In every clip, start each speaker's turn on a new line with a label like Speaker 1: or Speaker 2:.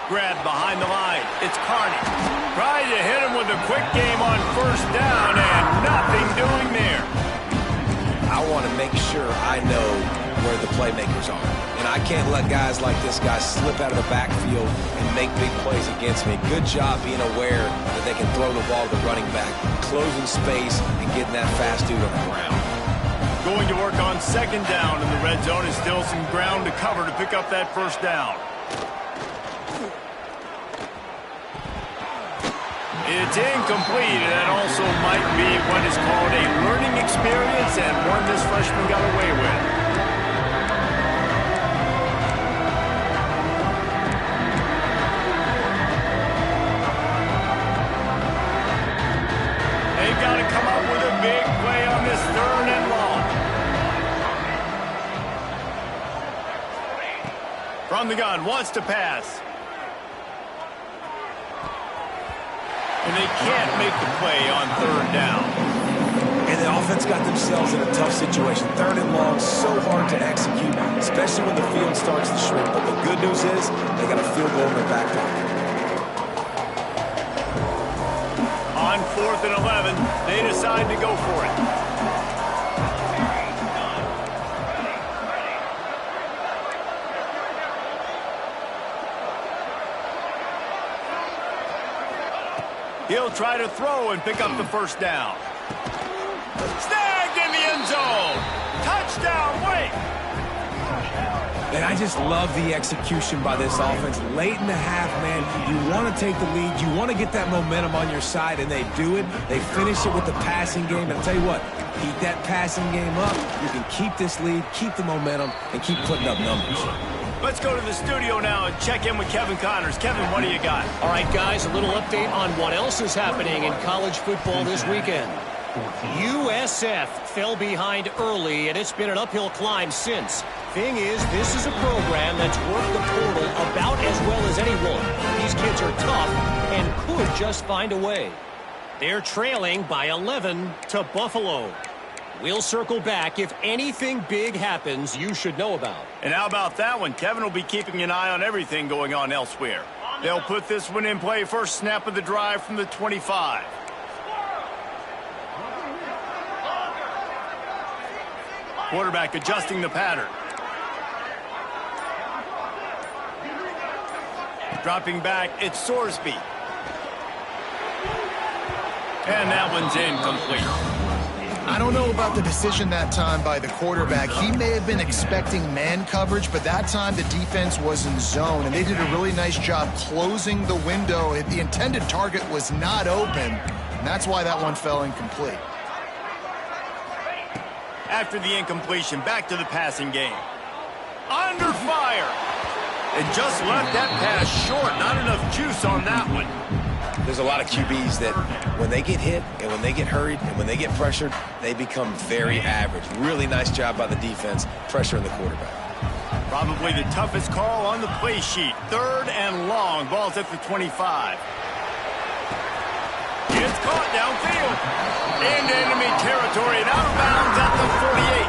Speaker 1: grab behind the line. It's Carney. Trying to hit him with a quick game on first down, and nothing doing there.
Speaker 2: I want to make sure I know where the playmakers are. And I can't let guys like this guy slip out of the backfield and make big plays against me. Good job being aware that they can throw the ball to the running back, closing space, and getting that fast dude on the ground.
Speaker 1: Going to work on second down, and the red zone is still some ground to cover to pick up that first down. It's incomplete, and that also might be what is called a learning experience and one this freshman got away with. They've got to come up with a big play on this third and long. From the gun, wants to pass. And they can't make the play on third down.
Speaker 2: And the offense got themselves in a tough situation. Third and long, so hard to execute, especially when the field starts to shrink. But the good news is they got a field goal in their back pocket.
Speaker 1: On 4th and 11, they decide to go for it. He'll try to throw and pick up the first down. Snagged in the end zone. Touchdown, Wake.
Speaker 2: And I just love the execution by this offense. Late in the half, man, you want to take the lead. You want to get that momentum on your side, and they do it. They finish it with the passing game. And I'll tell you what, keep that passing game up. You can keep this lead, keep the momentum, and keep putting up numbers.
Speaker 1: Let's go to the studio now and check in with Kevin Connors. Kevin, what do you got?
Speaker 3: All right, guys, a little update on what else is happening in college football this weekend. USF fell behind early, and it's been an uphill climb since. Thing is, this is a program that's worked the portal about as well as anyone. These kids are tough and could just find a way. They're trailing by 11 to Buffalo. We'll circle back if anything big happens you should know about.
Speaker 1: And how about that one? Kevin will be keeping an eye on everything going on elsewhere. They'll put this one in play first snap of the drive from the 25. Quarterback adjusting the pattern. Dropping back, it's Sorsby. And that one's incomplete.
Speaker 4: I don't know about the decision that time by the quarterback. He may have been expecting man coverage, but that time the defense was in zone, and they did a really nice job closing the window. The intended target was not open, and that's why that one fell incomplete.
Speaker 1: After the incompletion, back to the passing game. Under fire! And just left that pass short. Not enough juice on that one.
Speaker 2: There's a lot of QBs that when they get hit and when they get hurried and when they get pressured, they become very average. Really nice job by the defense, pressuring the quarterback.
Speaker 1: Probably the toughest call on the play sheet. Third and long. Ball's at the 25. It's caught downfield. Into enemy territory and out of bounds at the 48.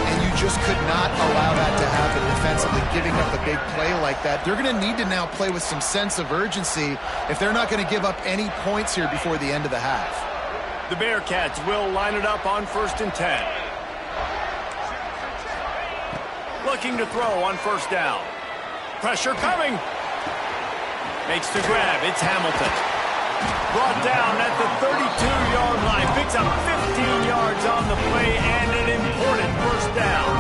Speaker 4: And you just could not allow that to happen defensively, giving up a big play like that. They're going to need to now play with some sense of urgency if they're not going to give up any points here before the end of the half.
Speaker 1: The Bearcats will line it up on 1st and 10. Looking to throw on first down. Pressure coming. Makes the grab. It's Hamilton. Brought down at the 32-yard line. Picks up 15 yards on the play and an important first down.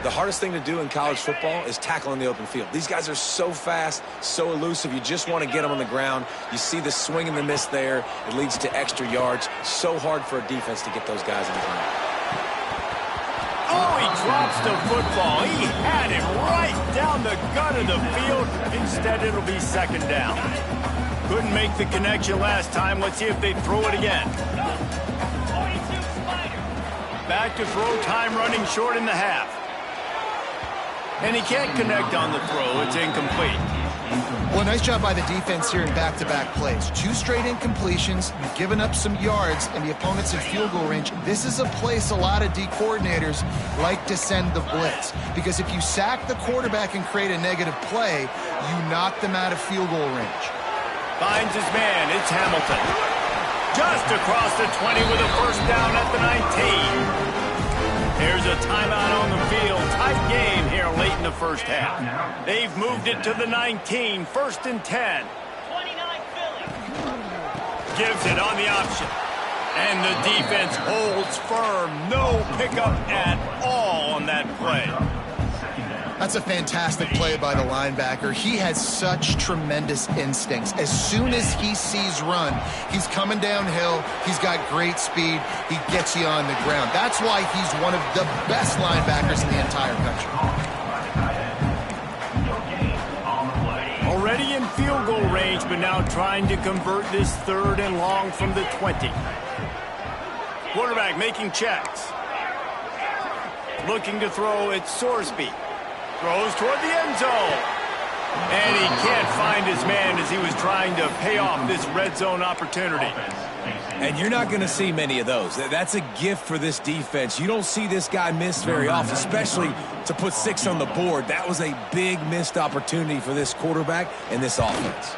Speaker 2: The hardest thing to do in college football is tackle in the open field. These guys are so fast, so elusive. You just want to get them on the ground. You see the swing and the miss there. It leads to extra yards. So hard for a defense to get those guys in the ground.
Speaker 1: Oh, he drops the football. He had it right down the gut of the field. Instead, it'll be second down. Couldn't make the connection last time. Let's see if they throw it again. Back to throw time, running short in the half. And he can't connect on the throw. It's incomplete.
Speaker 4: Well, nice job by the defense here in back-to-back plays. 2 straight incompletions, you've given up some yards, and the opponent's in field goal range. This is a place a lot of D coordinators like to send the blitz, because if you sack the quarterback and create a negative play, you knock them out of field goal range.
Speaker 1: Finds his man. It's Hamilton. Just across the 20 with a first down at the 19. There's a timeout on the field. Tight game here late in the first half. They've moved it to the 19. First and 10.
Speaker 5: 29 Philly.
Speaker 1: Gives it on the option. And the defense holds firm. No pickup at all on that play.
Speaker 4: That's a fantastic play by the linebacker. He has such tremendous instincts. As soon as he sees run, he's coming downhill. He's got great speed. He gets you on the ground. That's why he's one of the best linebackers in the entire country.
Speaker 1: Already in field goal range, but now trying to convert this 3rd and long from the 20. Quarterback making checks. Looking to throw, it's Sorsby. Throws toward the end zone. And he can't find his man as he was trying to pay off this red zone opportunity.
Speaker 2: And you're not going to see many of those. That's a gift for this defense. You don't see this guy miss very often, especially to put 6 on the board. That was a big missed opportunity for this quarterback and this offense.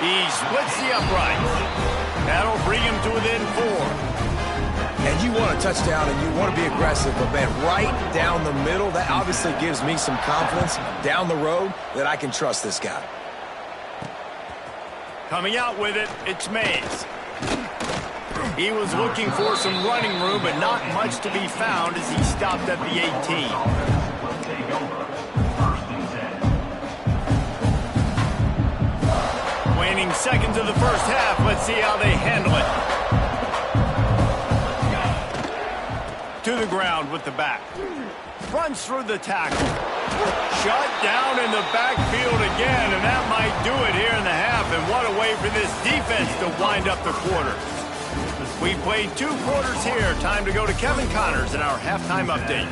Speaker 1: He splits the upright. That'll bring him to within 4.
Speaker 2: And you want a touchdown and you want to be aggressive, but man, right down the middle, that obviously gives me some confidence down the road that I can trust this guy.
Speaker 1: Coming out with it, it's Mays. He was looking for some running room, but not much to be found as he stopped at the 18. Waning seconds of the first half. Let's see how they handle it. To the ground with the back. Runs through the tackle. Shut down in the backfield again, and that might do it here in the half. And what a way for this defense to wind up the quarter. We played 2 quarters here. Time to go to Kevin Connors in our halftime update.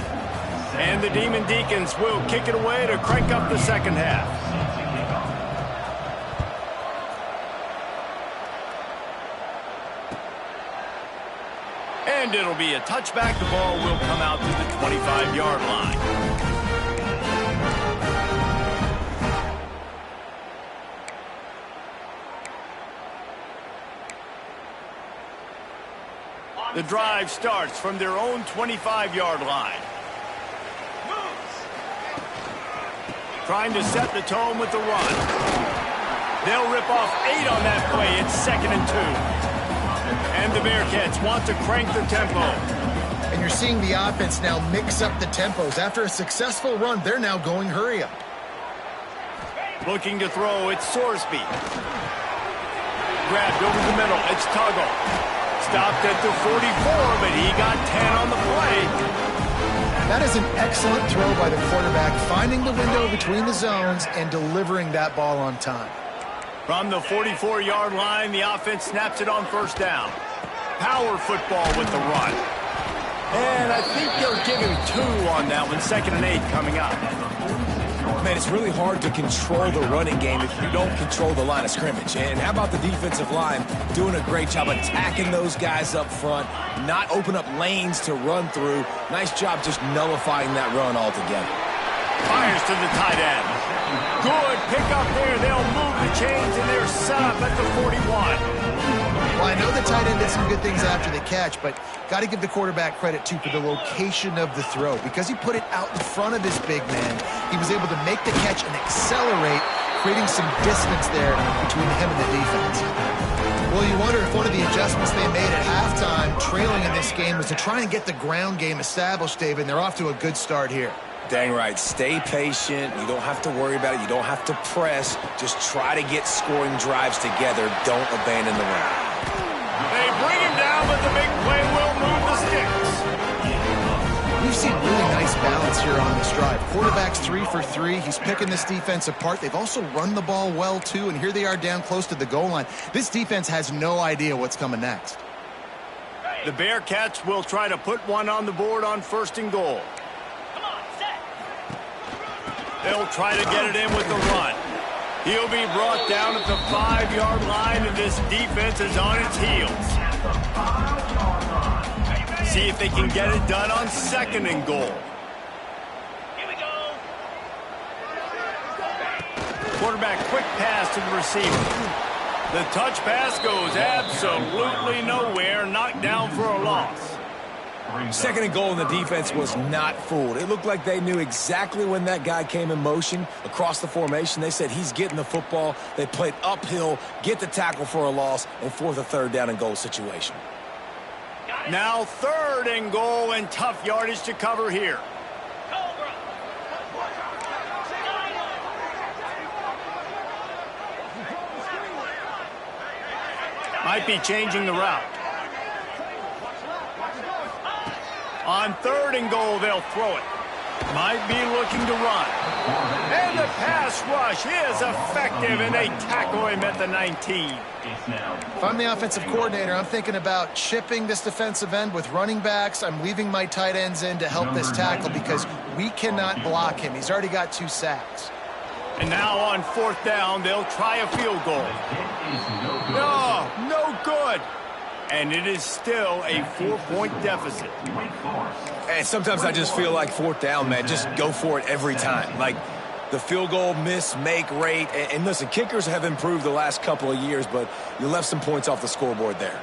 Speaker 1: And the Demon Deacons will kick it away to crank up the second half. And it'll be a touchback. The ball will come out to the 25-yard line. The drive starts from their own 25-yard line. Trying to set the tone with the run. They'll rip off 8 on that play. It's 2nd and 2. And the Bearcats want to crank the tempo.
Speaker 4: And you're seeing the offense now mix up the tempos. After a successful run, they're now going hurry up.
Speaker 1: Looking to throw, it's Sorsby. Grabbed over the middle, it's Tuggle. Stopped at the 44, but he got 10 on the play.
Speaker 4: That is an excellent throw by the quarterback, finding the window between the zones and delivering that ball on time.
Speaker 1: From the 44-yard line, the offense snaps it on first down. Power football with the run. And I think they'll give him 2 on that one. 2nd and 8 coming up.
Speaker 2: Man, it's really hard to control the running game if you don't control the line of scrimmage. And how about the defensive line doing a great job attacking those guys up front, not open up lanes to run through. Nice job just nullifying that run altogether.
Speaker 1: Fires to the tight end. Good pick up there. They'll move the chains, and they're set up at the 41.
Speaker 4: Well, I know the tight end did some good things after the catch, but got to give the quarterback credit, too, for the location of the throw. Because he put it out in front of his big man, he was able to make the catch and accelerate, creating some distance there between him and the defense. Well, you wonder if one of the adjustments they made at halftime, trailing in this game, was to try and get the ground game established, David, and they're off to a good start here.
Speaker 2: Dang right. Stay patient. You don't have to worry about it. You don't have to press. Just try to get scoring drives together. Don't abandon the run.
Speaker 1: They bring him down, but the big play will move the sticks.
Speaker 4: We've seen really nice balance here on this drive. Quarterback's 3 for 3. He's picking this defense apart. They've also run the ball well, too, and here they are down close to the goal line. This defense has no idea what's coming next.
Speaker 1: The Bearcats will try to put one on the board on 1st and goal. They'll try to get it in with the run. He'll be brought down at the 5-yard line, and this defense is on its heels. See if they can get it done on 2nd and goal.
Speaker 3: Here we go.
Speaker 1: Quarterback quick pass to the receiver. The touch pass goes absolutely nowhere, knocked down for a loss.
Speaker 2: 2nd and goal, and the defense was not fooled. It looked like they knew exactly when that guy came in motion across the formation. They said he's getting the football. They played uphill, get the tackle for a loss, and force a 3rd down and goal situation.
Speaker 1: Now 3rd and goal, and tough yardage to cover here. Might be changing the route. On 3rd and goal, they'll throw it. Might be looking to run. And the pass rush is effective, and they tackle him at the 19.
Speaker 4: If I'm the offensive coordinator, I'm thinking about chipping this defensive end with running backs. I'm leaving my tight ends in to help this tackle because we cannot block him. He's already got 2 sacks.
Speaker 1: And now on 4th down, they'll try a field goal. No good. And it is still a 4-point deficit.
Speaker 2: And sometimes I just feel like 4th down, man, just go for it every time. Like the field goal miss-make rate. And listen, kickers have improved the last couple of years, but you left some points off the scoreboard there.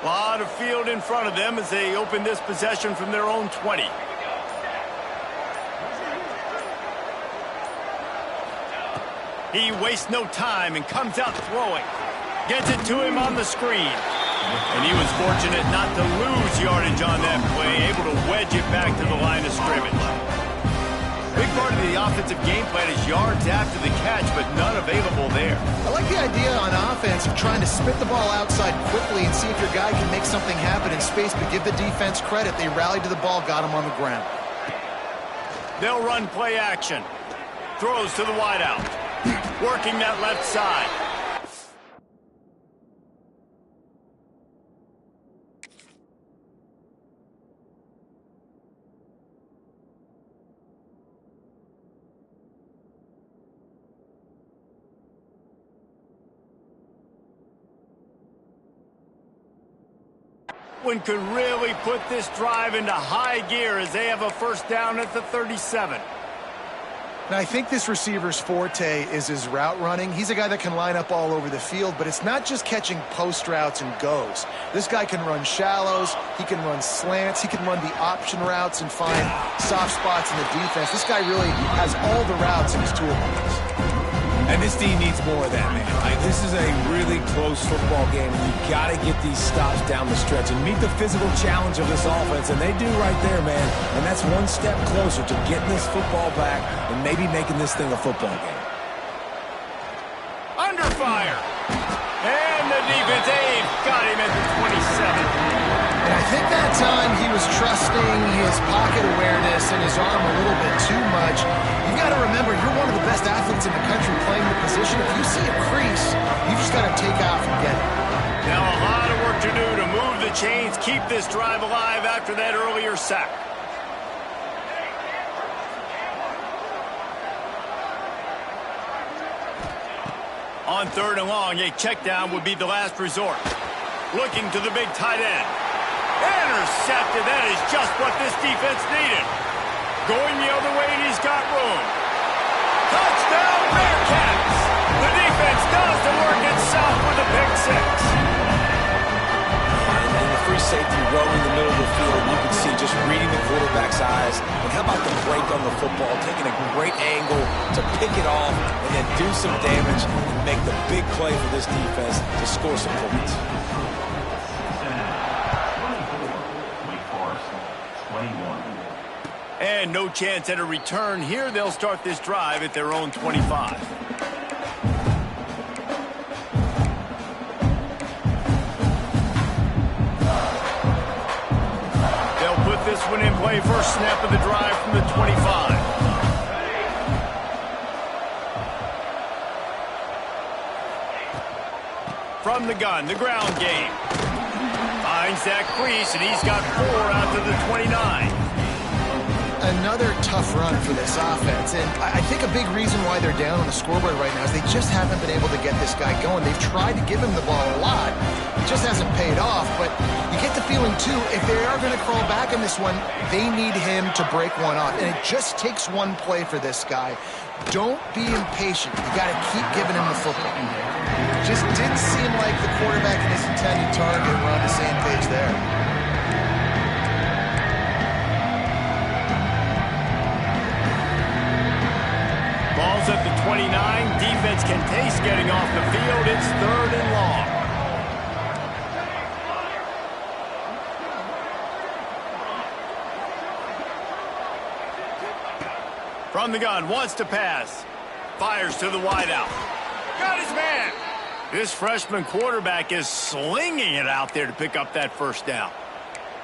Speaker 1: A lot of field in front of them as they open this possession from their own 20. He wastes no time and comes out throwing. Gets it to him on the screen. And he was fortunate not to lose yardage on that play, able to wedge it back to the line of scrimmage. Big part of the offensive game plan is yards after the catch, but none available there.
Speaker 4: I like the idea on offense of trying to spit the ball outside quickly and see if your guy can make something happen in space, but give the defense credit. They rallied to the ball, got him on the ground.
Speaker 1: They'll run play action. Throws to the wideout. Working that left side. One could really put this drive into high gear as they have a 1st down at the 37.
Speaker 4: Now, I think this receiver's forte is his route running. He's a guy that can line up all over the field, but it's not just catching post routes and goes. This guy can run shallows, he can run slants, he can run the option routes and find soft spots in the defense. This guy really has all the routes in his toolbox.
Speaker 2: And this team needs more of that, man. This is a really close football game, and you've got to get these stops down the stretch and meet the physical challenge of this offense, and they do right there, man. And that's one step closer to getting this football back and maybe making this thing a football game.
Speaker 1: Under fire. And the defense got him at the 27.
Speaker 4: And I think that time he was trusting his pocket awareness and his arm a little bit too much. You've got to remember, you're one of the best athletes in the country playing the position. If you see a crease, you just got to take off and get it.
Speaker 1: Now a lot of work to do to move the chains, keep this drive alive after that earlier sack. On 3rd and long, a check down would be the last resort. Looking to the big tight end. Intercepted. That is just what this defense needed. Going the other way, and he's got room. Touchdown, Bearcats! The defense does the work itself with a pick 6.
Speaker 2: And the free safety roaming the middle of the field, you can see just reading the quarterback's eyes. And how about the break on the football, taking a great angle to pick it off and then do some damage and make the big play for this defense to score some points.
Speaker 1: And no chance at a return here. They'll start this drive at their own 25. They'll put this one in play. First snap of the drive from the 25. From the gun, the ground game. Finds that crease, and he's got 4 out to the 29.
Speaker 4: another tough run for this offense. And I think a big reason why they're down on the scoreboard right now is they just haven't been able to get this guy going. They've tried to give him the ball a lot. It just hasn't paid off. But you get the feeling, too, if they are going to crawl back in this one, they need him to break one off. And it just takes one play for this guy. Don't be impatient. You got to keep giving him the football. Just didn't seem like the quarterback and his intended target were on the same page there.
Speaker 1: Ball's at the 29. Defense can taste getting off the field. It's 3rd and long. From the gun, wants to pass. Fires to the wideout. Got his man. This freshman quarterback is slinging it out there to pick up that first down.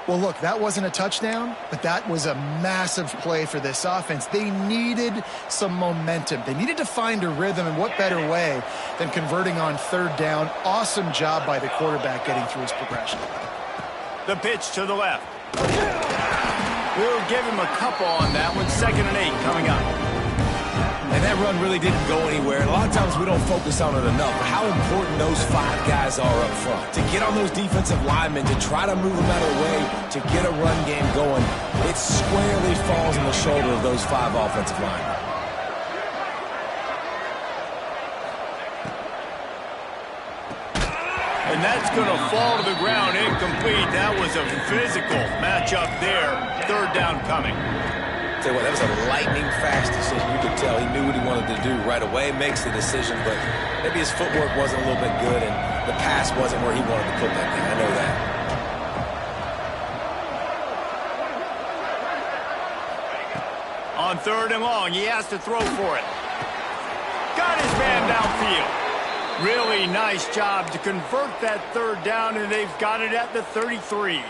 Speaker 4: Well, look, that wasn't a touchdown, but that was a massive play for this offense. They needed some momentum. They needed to find a rhythm, and what better way than converting on 3rd down. Awesome job by the quarterback getting through his progression.
Speaker 1: The pitch to the left. We'll give him a couple on that one. 2nd and 8 coming up.
Speaker 2: And that run really didn't go anywhere. And a lot of times we don't focus on it enough. But how important those 5 guys are up front. To get on those defensive linemen, to try to move them out of the way, to get a run game going, it squarely falls on the shoulder of those 5 offensive linemen.
Speaker 1: And that's going to fall to the ground incomplete. That was a physical matchup there. 3rd down coming.
Speaker 2: Tell you what, that was a lightning-fast decision. You could tell he knew what he wanted to do right away, makes the decision, but maybe his footwork wasn't a little bit good, and the pass wasn't where he wanted to put that thing. I know that.
Speaker 1: On 3rd and long, he has to throw for it. Got his man downfield. Really nice job to convert that 3rd down, and they've got it at the 33.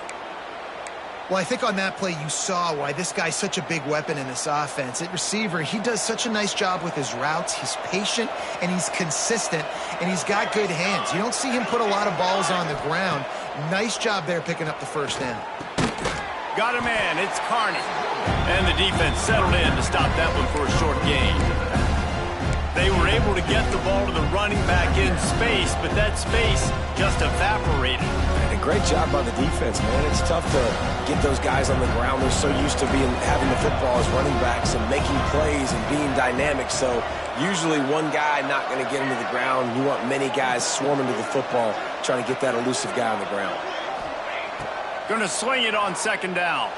Speaker 4: Well, I think on that play you saw why this guy's such a big weapon in this offense. At receiver, he does such a nice job with his routes. He's patient, and he's consistent, and he's got good hands. You don't see him put a lot of balls on the ground. Nice job there picking up the 1st down.
Speaker 1: Got a man. It's Carney. And the defense settled in to stop that one for a short gain. They were able to get the ball to the running back in space, but that space just evaporated.
Speaker 2: And a great job by the defense, man. It's tough to get those guys on the ground. They're so used to having the football as running backs and making plays and being dynamic. So usually one guy not going to get him to the ground. You want many guys swarming to the football, trying to get that elusive guy on the ground.
Speaker 1: Going to swing it on 2nd down.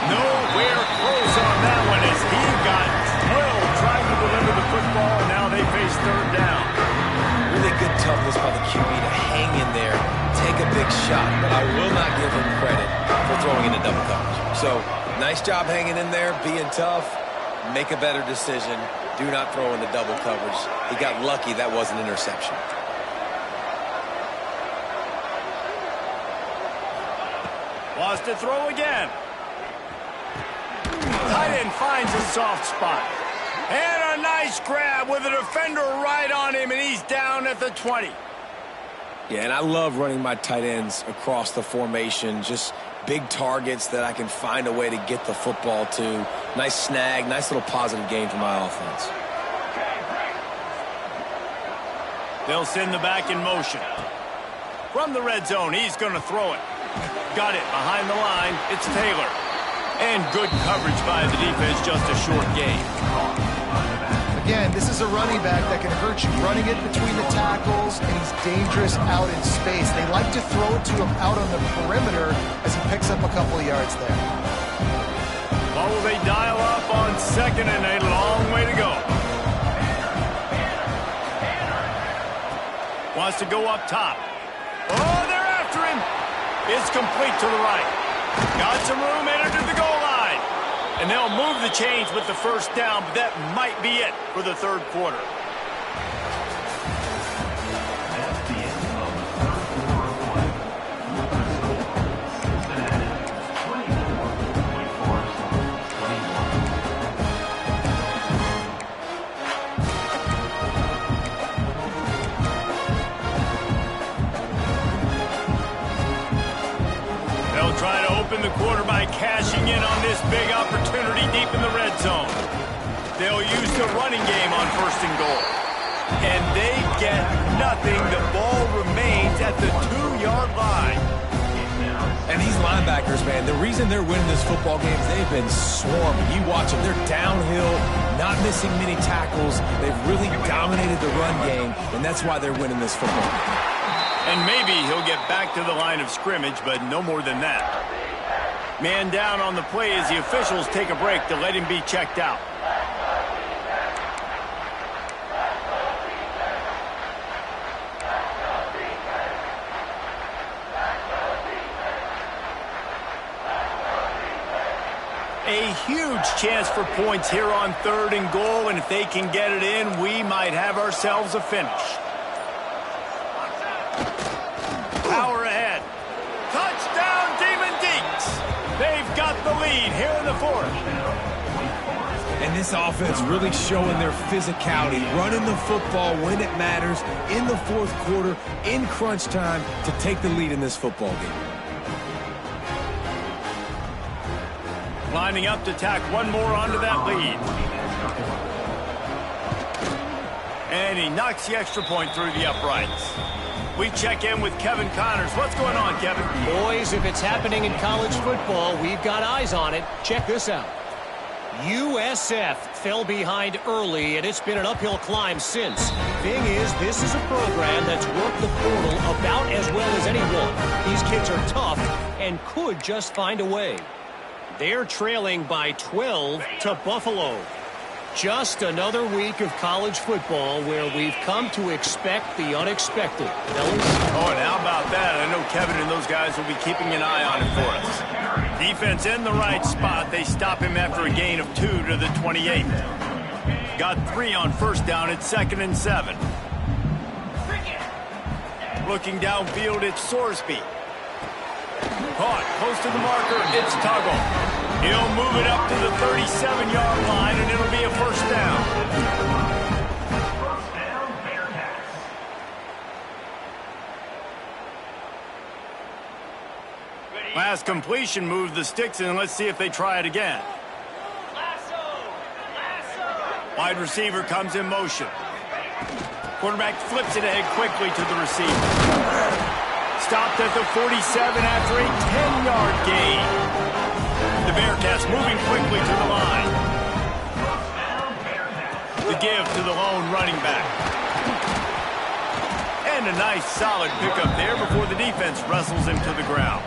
Speaker 1: Nowhere close on that one as he got drilled trying to deliver the football, and now they face 3rd down.
Speaker 2: Really good toughness by the QB to hang in there, take a big shot, but I will not give him credit for throwing into double coverage. So, nice job hanging in there, being tough, make a better decision, do not throw into double coverage. He got lucky that was an interception.
Speaker 1: Wants to throw again. Tight end finds a soft spot. And a nice grab with a defender right on him, and he's down at the 20.
Speaker 2: Yeah, and I love running my tight ends across the formation. Just big targets that I can find a way to get the football to. Nice snag, nice little positive gain for my offense.
Speaker 1: They'll send the back in motion. From the red zone, he's going to throw it. Got it behind the line. It's Taylor. And good coverage by the defense, just a short gain.
Speaker 4: Again, this is a running back that can hurt you. Running it between the tackles, and he's dangerous out in space. They like to throw it to him out on the perimeter as he picks up a couple of yards there.
Speaker 1: Oh, they dial up on 2nd and a long way to go. Wants to go up top. Oh, they're after him. It's complete to the right. Got some room, entered to the goal line. And they'll move the chains with the 1st down, but that might be it for the 3rd quarter. Try to open the quarter by cashing in on this this big opportunity deep in the red zone. They'll use the running game on 1st and goal. And they get nothing. The ball remains at the 2-yard line.
Speaker 2: And these linebackers, man, the reason they're winning this football game is they've been swarming. You watch them. They're downhill, not missing many tackles. They've really dominated the run game, and that's why they're winning this football game.
Speaker 1: And maybe he'll get back to the line of scrimmage, but no more than that. Man down on the play as the officials take a break to let him be checked out. A huge chance for points here on 3rd and goal, and if they can get it in, we might have ourselves a finish. Power ahead. Touchdown, Demon Deeks. They've got the lead here in the 4th.
Speaker 2: And this offense really showing their physicality, running the football when it matters, in the 4th quarter, in crunch time, to take the lead in this football game.
Speaker 1: Lining up to tack one more onto that lead. And he knocks the extra point through the uprights. We check in with Kevin Connors. What's going on, Kevin?
Speaker 3: Boys, if it's happening in college football, we've got eyes on it. Check this out. USF fell behind early, and it's been an uphill climb since. Thing is, this is a program that's worked the portal about as well as anyone. These kids are tough and could just find a way. They're trailing by 12 to Buffalo. Just another week of college football where we've come to expect the unexpected. Fellas?
Speaker 1: Oh, and how about that? I know Kevin and those guys will be keeping an eye on it for us. Defense in the right spot. They stop him after a gain of 2 to the 28. Got 3 on 1st down at 2nd and 7. Looking downfield, it's Sorsby. Caught close to the marker, it's Tuggle. He'll move it up to the 37-yard line, and it'll be a 1st down. Last completion moved the sticks, and let's see if they try it again. Wide receiver comes in motion. Quarterback flips it ahead quickly to the receiver. Stopped at the 47 after a 10-yard gain. The Bearcats moving quickly to the line. The give to the lone running back. And a nice solid pickup there before the defense wrestles him to the ground.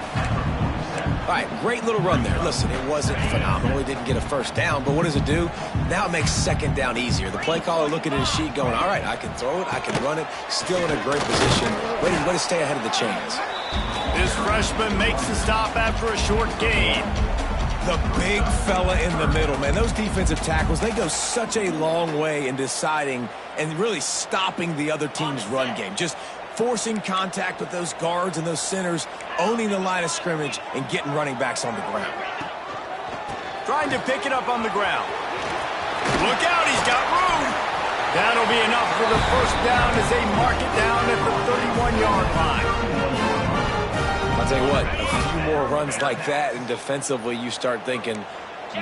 Speaker 2: All right, great little run there. Listen, it wasn't phenomenal. He didn't get a 1st down, but what does it do? Now it makes 2nd down easier. The play caller looking at his sheet going, all right, I can throw it, I can run it, still in a great position. Way to stay ahead of the chains.
Speaker 1: This freshman makes the stop after a short gain.
Speaker 2: The big fella in the middle, man. Those defensive tackles, they go such a long way in deciding and really stopping the other team's run game. Just forcing contact with those guards and those centers, owning the line of scrimmage, and getting running backs on the ground.
Speaker 1: Trying to pick it up on the ground. Look out, he's got room. That'll be enough for the 1st down as they mark it down at the 31-yard line.
Speaker 2: I'll tell you what, a few more runs like that, and defensively you start thinking,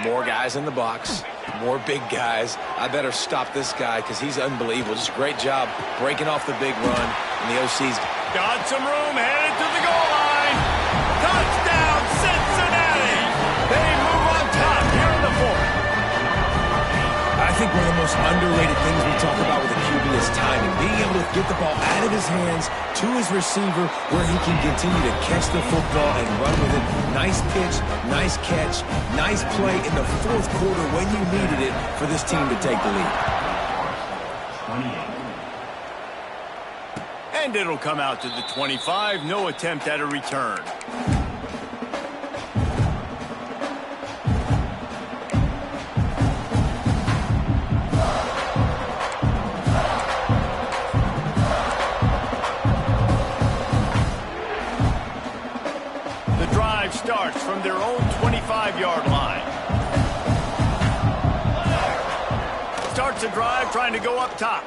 Speaker 2: more guys in the box, more big guys. I better stop this guy because he's unbelievable. Just a great job breaking off the big run, and the OC's
Speaker 1: got some room, headed to the goal line. Touchdown, Cincinnati. They move on top here in the 4th.
Speaker 2: I think one of the most underrated things we talk about with a QB is timing. Being able to get the ball out of his hands to his receiver where he can continue to catch the football and run with it. Nice pitch, nice catch, nice play in the 4th quarter when you needed it for this team to take the lead.
Speaker 1: And it'll come out to the 25. No attempt at a return. Starts from their own 25-yard line. Starts a drive trying to go up top.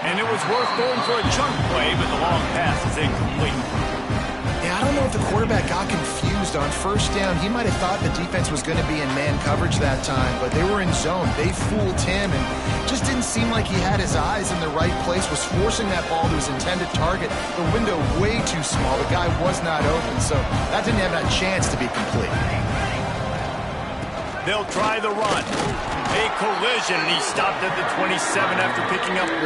Speaker 1: And it was worth going for a chunk play, but the long pass is incomplete.
Speaker 4: Yeah, I don't know if the quarterback got confused confused on first down. He might have thought the defense was going to be in man coverage that time, but they were in zone. They fooled him and just didn't seem like he had his eyes in the right place, was forcing that ball to his intended target. The window way too small. The guy was not open, so that didn't have a chance to be complete.
Speaker 1: They'll try the run. A collision, and he stopped at the 27 after picking up 1.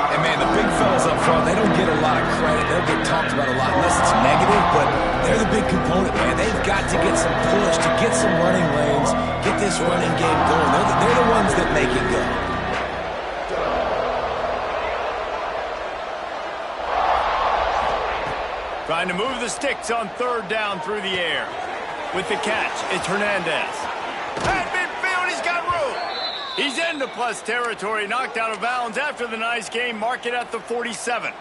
Speaker 2: And, man, the big fellas up front, they don't get a lot of credit. They'll get talked about a lot unless it's negative, but they're the big component, man. They've got to get some push, to get some running lanes, get this running game going. They're the ones that make it go.
Speaker 1: Trying to move the sticks on third down through the air. With the catch, it's Hernandez. At midfield, he's got room. He's into plus territory, knocked out of bounds after the nice game. Mark it at the 47.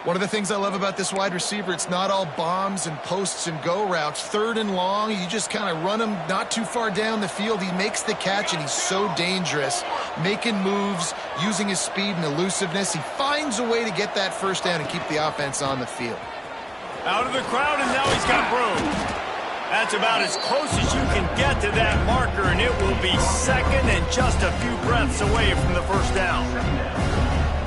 Speaker 4: One of the things I love about this wide receiver, it's not all bombs and posts and go routes. Third and long, you just kind of run him not too far down the field. He makes the catch, and he's so dangerous, making moves, using his speed and elusiveness. He finds a way to get that first down and keep the offense on the field.
Speaker 1: Out of the crowd, and now he's got room. That's about as close as you can get to that marker, and it will be second and just a few breaths away from the first down.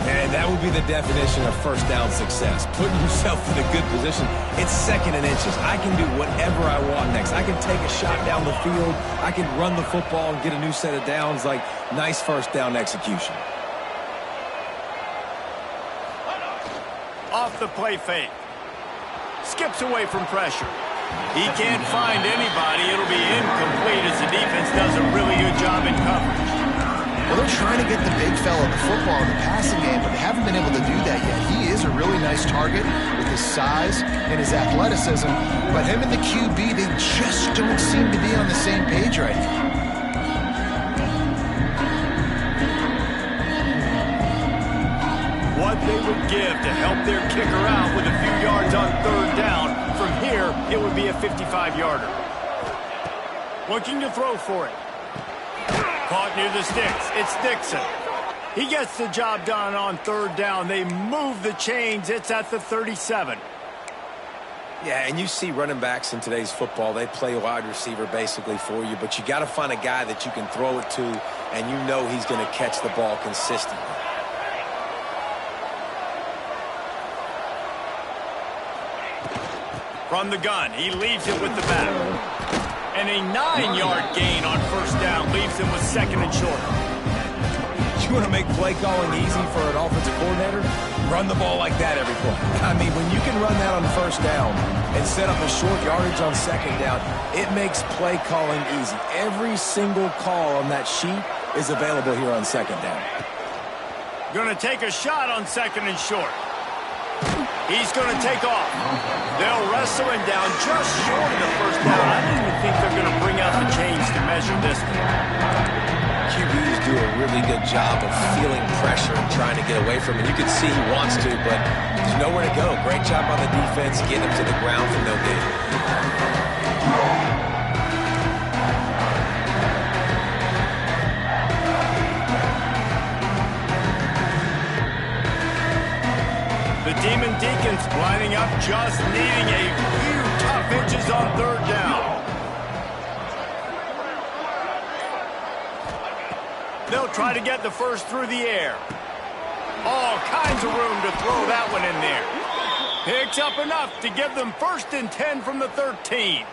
Speaker 2: And that would be the definition of first down success. Putting yourself in a good position. It's second and inches. I can do whatever I want next. I can take a shot down the field. I can run the football and get a new set of downs. Like, nice first down execution.
Speaker 1: Off the play fake. Skips away from pressure. He can't find anybody. It'll be incomplete as the defense does a really good job in coverage.
Speaker 4: Well, they're trying to get the big fella the football in the passing game, but they haven't been able to do that yet. He is a really nice target with his size and his athleticism, but him and the QB, they just don't seem to be on the same page right now.
Speaker 1: What they would give to help their kicker out with a few yards on third down. From here, it would be a 55-yarder. Looking to throw for it. Caught near the sticks. It's Dixon. He gets the job done on third down. They move the chains. It's at the 37.
Speaker 2: Yeah, and you see running backs in today's football, they play wide receiver basically for you, but you got to find a guy that you can throw it to, and you know he's going to catch the ball consistently.
Speaker 1: From the gun, he leaves it with the back. And a 9-yard gain on first down leaves him with second and short.
Speaker 2: You want to make play calling easy for an offensive coordinator? Run the ball like that every play. I mean, when you can run that on first down and set up a short yardage on second down, it makes play calling easy. Every single call on that sheet is available here on second down.
Speaker 1: Going to take a shot on second and short. He's going to take off. They'll wrestle him down just short of the first down. I don't even think they're going to bring out the chains to measure this one.
Speaker 2: QBs do a really good job of feeling pressure and trying to get away from it. You can see he wants to, but there's nowhere to go. Great job on the defense, getting him to the ground for no gain.
Speaker 1: The Demon Deacons lining up, just needing a few tough inches on third down. They'll try to get the first through the air. All kinds of room to throw that one in there. Picks up enough to give them first and 10 from the 13.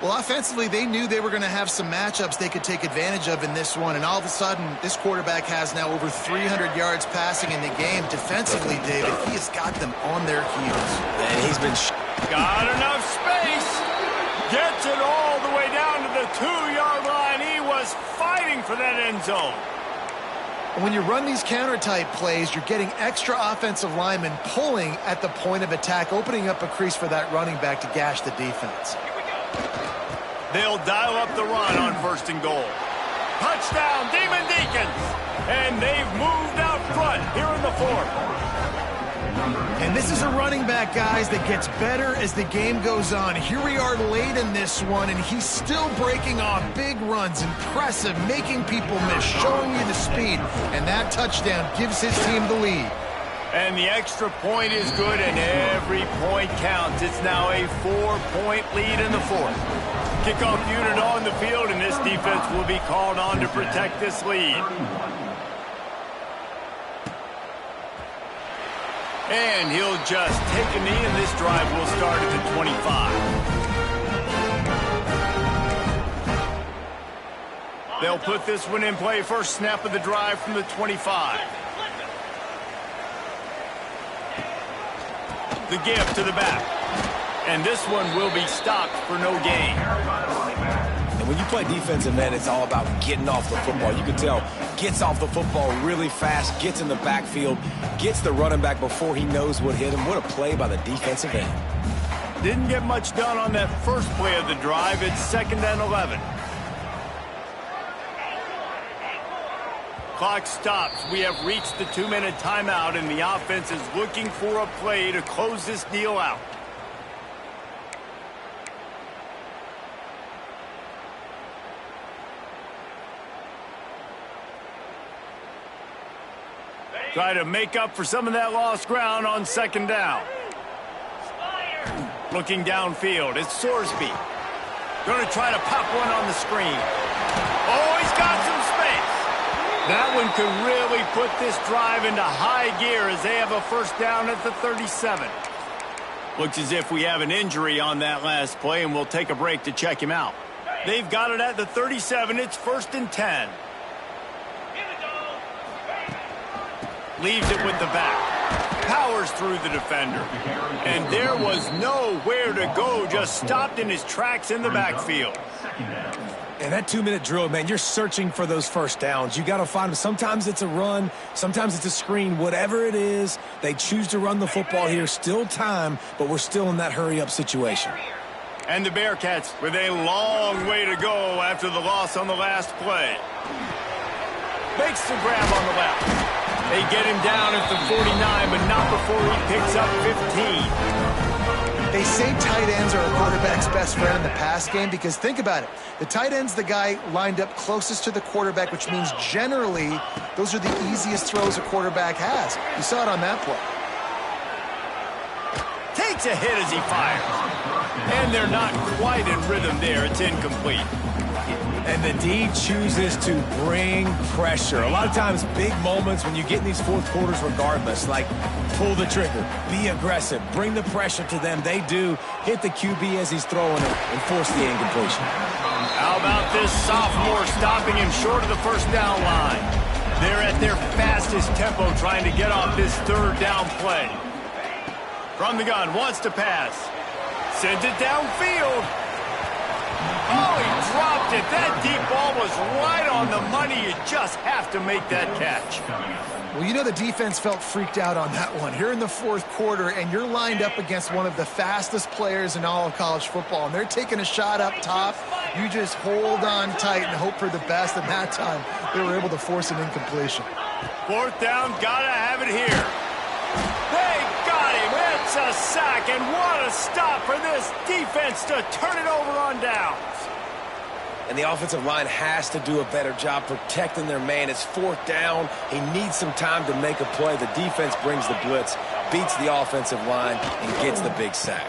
Speaker 4: Well, offensively, they knew they were going to have some matchups they could take advantage of in this one, and all of a sudden, this quarterback has now over 300 yards passing in the game. Defensively, David, he has got them on their heels.
Speaker 2: And he's been...
Speaker 1: Got enough space. Gets it all the way down to the 2-yard line. He was fighting for that end zone.
Speaker 4: And when you run these counter-type plays, you're getting extra offensive linemen pulling at the point of attack, opening up a crease for that running back to gash the defense.
Speaker 1: They'll dial up the run on first and goal. Touchdown, Demon Deacons! And they've moved out front here in the fourth.
Speaker 4: And this is a running back, guys, that gets better as the game goes on. Here we are late in this one, and he's still breaking off big runs. Impressive, making people miss, showing you the speed. And that touchdown gives his team the lead.
Speaker 1: And the extra point is good, and every point counts. It's now a 4-point lead in the fourth. Kickoff unit on the field, and this defense will be called on to protect this lead. And he'll just take a knee, and this drive will start at the 25. They'll put this one in play. First snap of the drive from the 25. The give to the back. And this one will be stopped for no gain.
Speaker 2: And when you play defensive end, it's all about getting off the football. You can tell, gets off the football really fast, gets in the backfield, gets the running back before he knows what hit him. What a play by the defensive end.
Speaker 1: Didn't get much done on that first play of the drive. It's 2nd and 11. Clock stops. We have reached the 2-minute timeout, and the offense is looking for a play to close this deal out. Try to make up for some of that lost ground on 2nd down. Looking downfield, it's Sorsby. Going to try to pop one on the screen. Oh, he's got some space. That one could really put this drive into high gear as they have a first down at the 37. Looks as if we have an injury on that last play, and we'll take a break to check him out. They've got it at the 37. It's 1st and 10. Leaves it with the back. Powers through the defender. And there was nowhere to go. Just stopped in his tracks in the backfield.
Speaker 2: And that 2-minute drill, man, you're searching for those first downs. You got to find them. Sometimes it's a run. Sometimes it's a screen. Whatever it is, they choose to run the football here. Still time, but we're still in that hurry-up situation.
Speaker 1: And the Bearcats with a long way to go after the loss on the last play. Makes the grab on the left. They get him down at the 49, but not before he picks up 15.
Speaker 4: They say tight ends are a quarterback's best friend in the pass game because think about it. The tight end's the guy lined up closest to the quarterback, which means generally those are the easiest throws a quarterback has. You saw it on that play.
Speaker 1: Takes a hit as he fires. And they're not quite in rhythm there. It's incomplete.
Speaker 2: And the D chooses to bring pressure. A lot of times, big moments when you get in these fourth quarters regardless, like pull the trigger, be aggressive, bring the pressure to them. They do hit the QB as he's throwing it and force the incompletion.
Speaker 1: How about this sophomore stopping him short of the first down line? They're at their fastest tempo trying to get off this 3rd down play. From the gun, wants to pass. Sends it downfield. Oh, he dropped it. That deep ball was right on the money. You just have to make that catch.
Speaker 4: Well, you know the defense felt freaked out on that one. Here in the 4th quarter, and you're lined up against one of the fastest players in all of college football, and they're taking a shot up top. You just hold on tight and hope for the best, and that time they were able to force an incompletion.
Speaker 1: 4th down, gotta have it here. They got him. It's a sack, and what a stop for this defense to turn it over on downs.
Speaker 2: And the offensive line has to do a better job protecting their man. It's 4th down. He needs some time to make a play. The defense brings the blitz, beats the offensive line, and gets the big sack.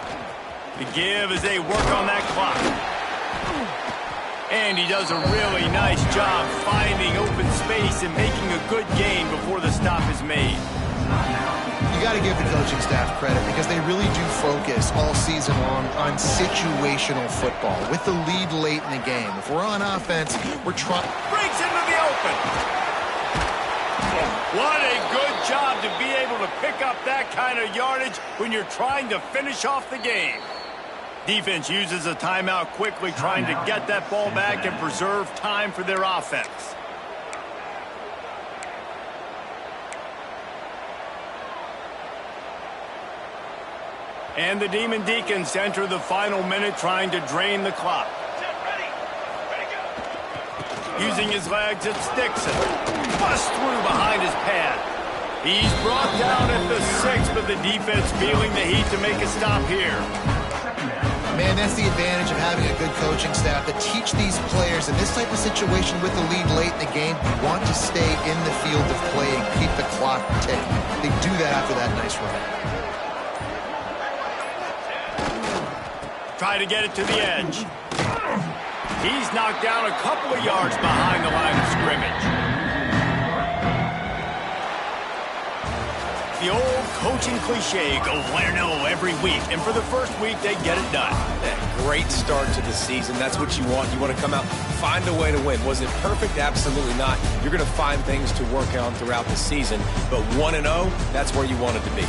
Speaker 1: The give as they work on that clock. And he does a really nice job finding open space and making a good gain before the stop is made.
Speaker 4: You got to give the coaching staff credit because they really do focus all season long on situational football with the lead late in the game. If we're on offense, we're trying.
Speaker 1: Breaks into the open. What a good job to be able to pick up that kind of yardage when you're trying to finish off the game. Defense uses a timeout quickly, trying to get that ball back and preserve time for their offense. And the Demon Deacons enter the final minute trying to drain the clock. Using his legs, it's Dixon. Bust through behind his pad. He's brought down at the 6, but the defense feeling the heat to make a stop here.
Speaker 4: Man, that's the advantage of having a good coaching staff to teach these players in this type of situation with the lead late in the game. You want to stay in the field of play and keep the clock ticking. They do that after that nice run.
Speaker 1: Try to get it to the edge. He's knocked down a couple of yards behind the line of scrimmage. The old coaching cliche, go win every week. And for the first week, they get it done.
Speaker 2: Great start to the season. That's what you want. You want to come out, find a way to win. Was it perfect? Absolutely not. You're going to find things to work on throughout the season. But 1-0, that's where you want it to be.